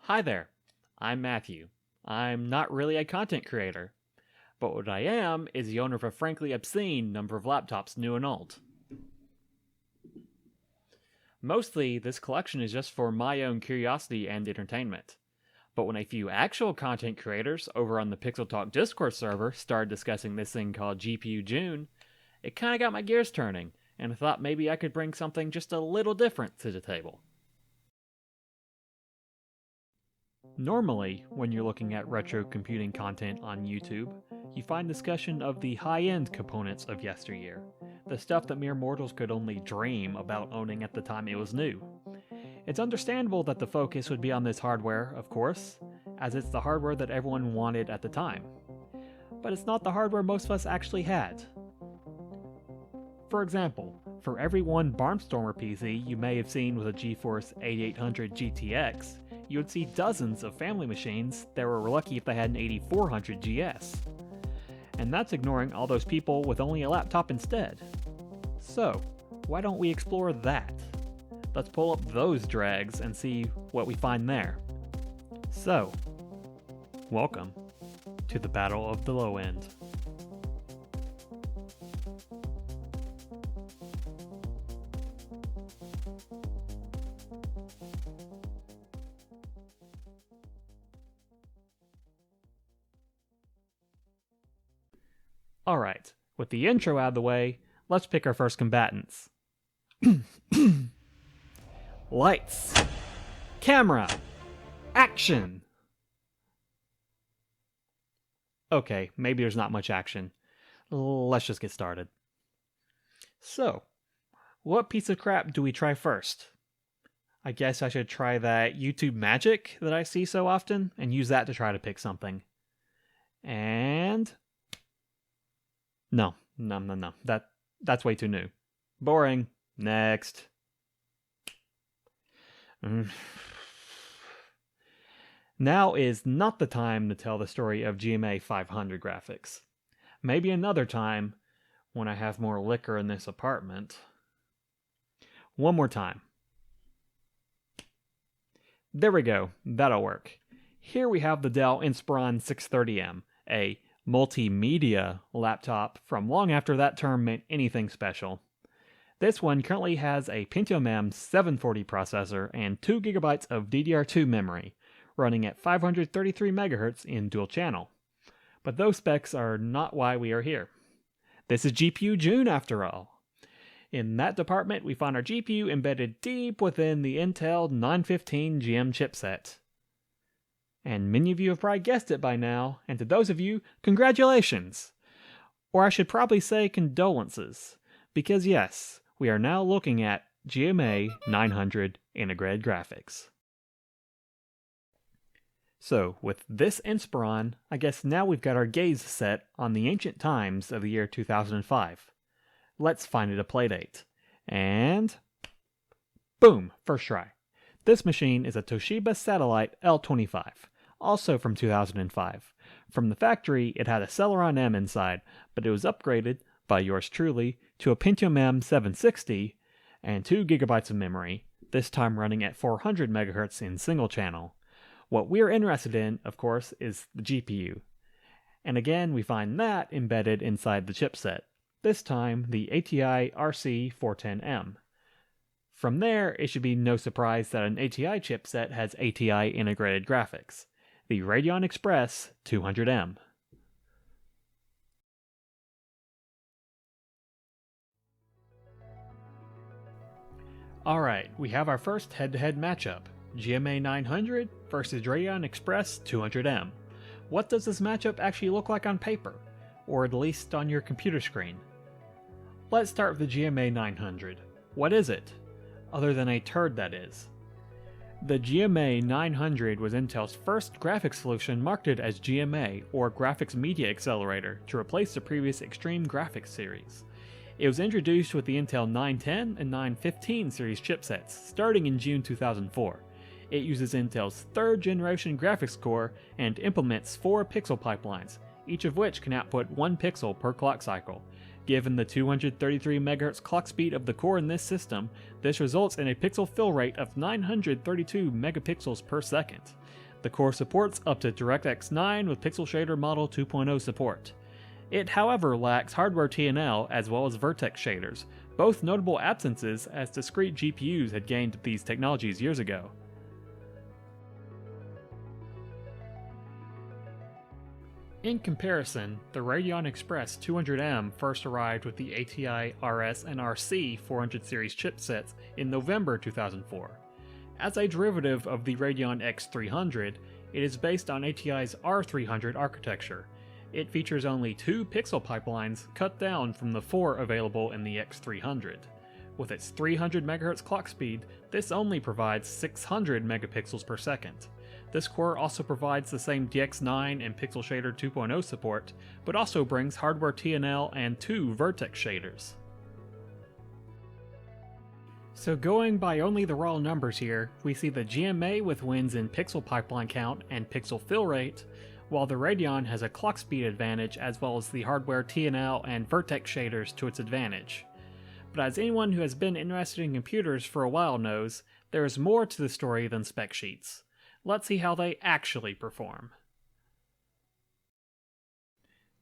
Hi there, I'm Matthew. I'm not really a content creator, but what I am is the owner of a frankly obscene number of laptops, new and old. Mostly, this collection is just for my own curiosity and entertainment. But when a few actual content creators over on the Pixel Talk Discord server started discussing this thing called GPU June, it kinda got my gears turning, and I thought maybe I could bring something just a little different to the table. Normally, when you're looking at retro computing content on YouTube, you find discussion of the high-end components of yesteryear, the stuff that mere mortals could only dream about owning at the time it was new. It's understandable that the focus would be on this hardware, of course, as it's the hardware that everyone wanted at the time. But it's not the hardware most of us actually had. For example, for every one Barnstormer PC you may have seen with a GeForce 8800 GTX, you would see dozens of family machines that were lucky if they had an 8400 GS. And that's ignoring all those people with only a laptop instead. So, why don't we explore that? Let's pull up those dregs and see what we find there. So, welcome to the Battle of the Low End. Alright, with the intro out of the way, let's pick our first combatants. Lights! Camera! Action! Okay, maybe there's not much action. Let's just get started. So, what piece of crap do we try first? I guess I should try that YouTube magic that I see so often and use that to try to pick something. And... No. That's way too new. Boring. Next. Now is not the time to tell the story of GMA 500 graphics. Maybe another time when I have more liquor in this apartment. One more time. There we go. That'll work. Here we have the Dell Inspiron 630M, a multimedia laptop from long after that term meant anything special. This one currently has a Pentium M 740 processor and 2GB of DDR2 memory, running at 533 MHz in dual channel. But those specs are not why we are here. This is GPU June after all. In that department, we find our GPU embedded deep within the Intel 915 GM chipset. And many of you have probably guessed it by now, and to those of you, congratulations! Or I should probably say condolences, because yes, we are now looking at GMA 900 integrated graphics. So, with this Inspiron, I guess now we've got our gaze set on the ancient times of the year 2005. Let's find it a playdate. And... boom! First try. This machine is a Toshiba Satellite L25. Also from 2005. From the factory, it had a Celeron M inside, but it was upgraded, by yours truly, to a Pentium M 760 and 2GB of memory, this time running at 400 MHz in single channel. What we're interested in, of course, is the GPU. And again, we find that embedded inside the chipset, this time the ATI RC410M. From there, it should be no surprise that an ATI chipset has ATI integrated graphics, the Radeon Express 200M. Alright, we have our first head-to-head matchup, GMA 900 versus Radeon Express 200M. What does this matchup actually look like on paper, or at least on your computer screen? Let's start with the GMA 900. What is it? Other than a turd, that is. The GMA 900 was Intel's first graphics solution marketed as GMA, or Graphics Media Accelerator, to replace the previous Extreme Graphics series. It was introduced with the Intel 910 and 915 series chipsets, starting in June 2004. It uses Intel's third generation graphics core and implements 4 pixel pipelines, each of which can output 1 pixel per clock cycle, Given the 233 MHz clock speed of the core in this system, this results in a pixel fill rate of 932 megapixels per second. The core supports up to DirectX 9 with Pixel Shader Model 2.0 support. It, however, lacks hardware TNL as well as vertex shaders, both notable absences as discrete GPUs had gained these technologies years ago. In comparison, the Radeon Express 200M first arrived with the ATI RS and RC 400 series chipsets in November 2004. As a derivative of the Radeon X300, it is based on ATI's R300 architecture. It features only 2 pixel pipelines cut down from the 4 available in the X300. With its 300 MHz clock speed, this only provides 600 megapixels per second. This core also provides the same DX9 and Pixel Shader 2.0 support, but also brings hardware TNL and 2 vertex shaders. So going by only the raw numbers here, we see the GMA with wins in pixel pipeline count and pixel fill rate, while the Radeon has a clock speed advantage as well as the hardware TNL and vertex shaders to its advantage. But as anyone who has been interested in computers for a while knows, there is more to the story than spec sheets. Let's see how they actually perform.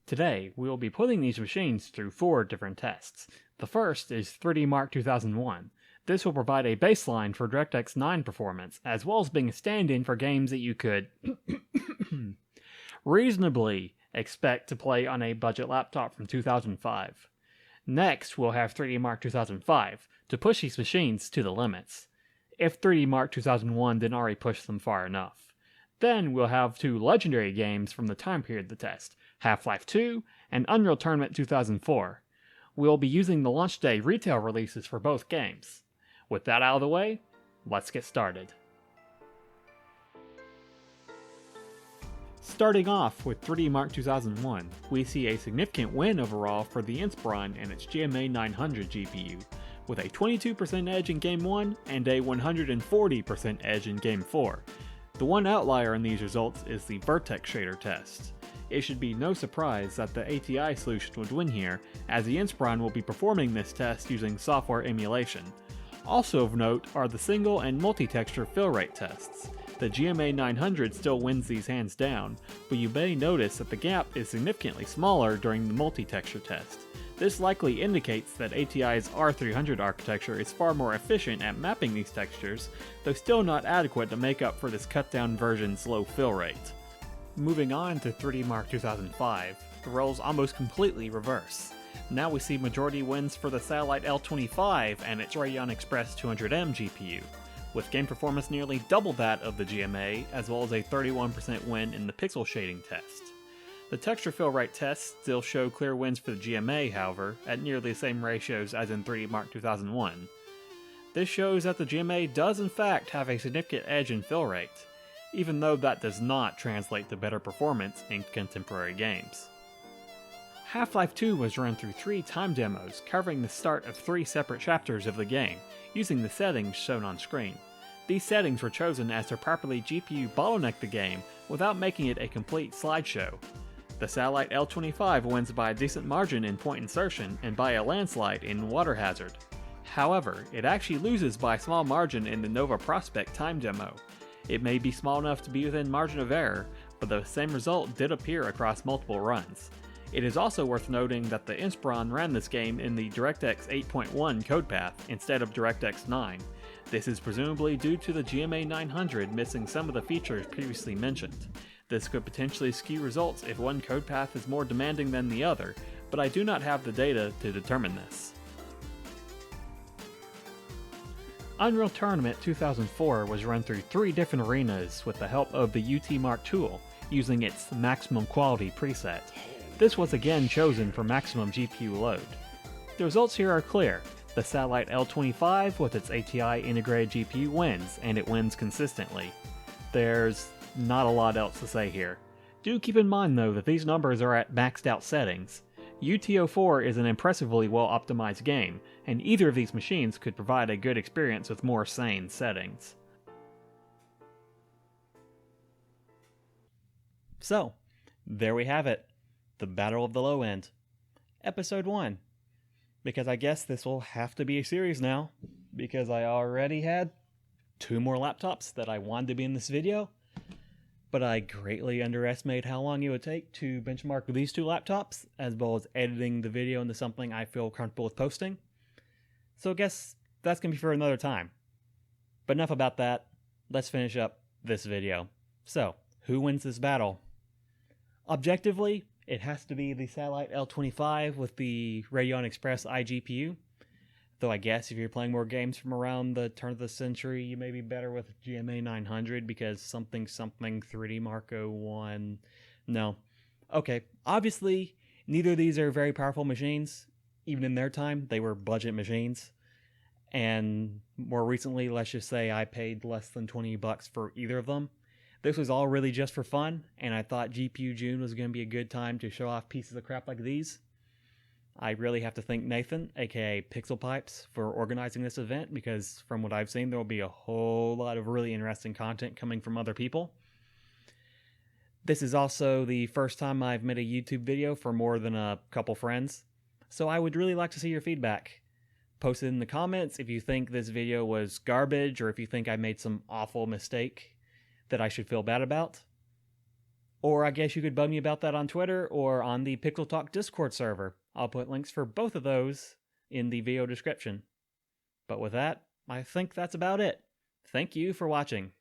Today, we will be putting these machines through 4 different tests. The first is 3D Mark 2001. This will provide a baseline for DirectX 9 performance, as well as being a stand-in for games that you could reasonably expect to play on a budget laptop from 2005. Next, we'll have 3D Mark 2005 to push these machines to the limits, if 3D Mark 2001 didn't already push them far enough. Then we'll have 2 legendary games from the time period of the test, Half-Life 2 and Unreal Tournament 2004. We'll be using the launch day retail releases for both games. With that out of the way, let's get started. Starting off with 3D Mark 2001, we see a significant win overall for the Inspiron and its GMA 900 GPU, with a 22% edge in Game 1 and a 140% edge in Game 4. The one outlier in these results is the vertex shader test. It should be no surprise that the ATI solution would win here, as the Inspiron will be performing this test using software emulation. Also of note are the single and multi-texture fill rate tests. The GMA 900 still wins these hands down, but you may notice that the gap is significantly smaller during the multi-texture test. This likely indicates that ATI's R300 architecture is far more efficient at mapping these textures, though still not adequate to make up for this cut-down version's low fill rate. Moving on to 3D Mark 2005, the roles almost completely reverse. Now we see majority wins for the Satellite L25 and its Radeon Express 200M GPU, with game performance nearly double that of the GMA, as well as a 31% win in the pixel shading test. The texture fill rate tests still show clear wins for the GMA, however, at nearly the same ratios as in 3D Mark 2001. This shows that the GMA does in fact have a significant edge in fill rate, even though that does not translate to better performance in contemporary games. Half-Life 2 was run through 3 time demos, covering the start of 3 separate chapters of the game, using the settings shown on screen. These settings were chosen as to properly GPU bottleneck the game without making it a complete slideshow. The Satellite L25 wins by a decent margin in point insertion and by a landslide in water hazard. However, it actually loses by a small margin in the Nova Prospect time demo. It may be small enough to be within margin of error, but the same result did appear across multiple runs. It is also worth noting that the Inspiron ran this game in the DirectX 8.1 code path instead of DirectX 9. This is presumably due to the GMA 900 missing some of the features previously mentioned. This could potentially skew results if one code path is more demanding than the other, but I do not have the data to determine this. Unreal Tournament 2004 was run through 3 different arenas with the help of the UT Mark tool, using its maximum quality preset. This was again chosen for maximum GPU load. The results here are clear. The Satellite L25 with its ATI integrated GPU wins, and it wins consistently. There's not a lot else to say here. Do keep in mind though that these numbers are at maxed out settings. UT04 is an impressively well optimized game, and either of these machines could provide a good experience with more sane settings. So, there we have it. The Battle of the Low End. Episode 1. because I guess this will have to be a series now, because I already had 2 more laptops that I wanted to be in this video, but I greatly underestimated how long it would take to benchmark these 2 laptops, as well as editing the video into something I feel comfortable with posting. So I guess that's going to be for another time. But enough about that, let's finish up this video. So, who wins this battle? Objectively, it has to be the Satellite L25 with the Radeon Express iGPU. Though I guess if you're playing more games from around the turn of the century, you may be better with GMA 900 because something 3D Marco 1. No. Okay, obviously, neither of these are very powerful machines. Even in their time, they were budget machines. And more recently, let's just say I paid less than $20 for either of them. This was all really just for fun, and I thought GPU June was going to be a good time to show off pieces of crap like these. I really have to thank Nathan, aka Pixel Pipes, for organizing this event, because from what I've seen, there will be a whole lot of really interesting content coming from other people. This is also the first time I've made a YouTube video for more than a couple friends, so I would really like to see your feedback. Post it in the comments if you think this video was garbage, or if you think I made some awful mistake that I should feel bad about. Or I guess you could bug me about that on Twitter or on the Pixel Talk Discord server. I'll put links for both of those in the video description. But with that, I think that's about it. Thank you for watching.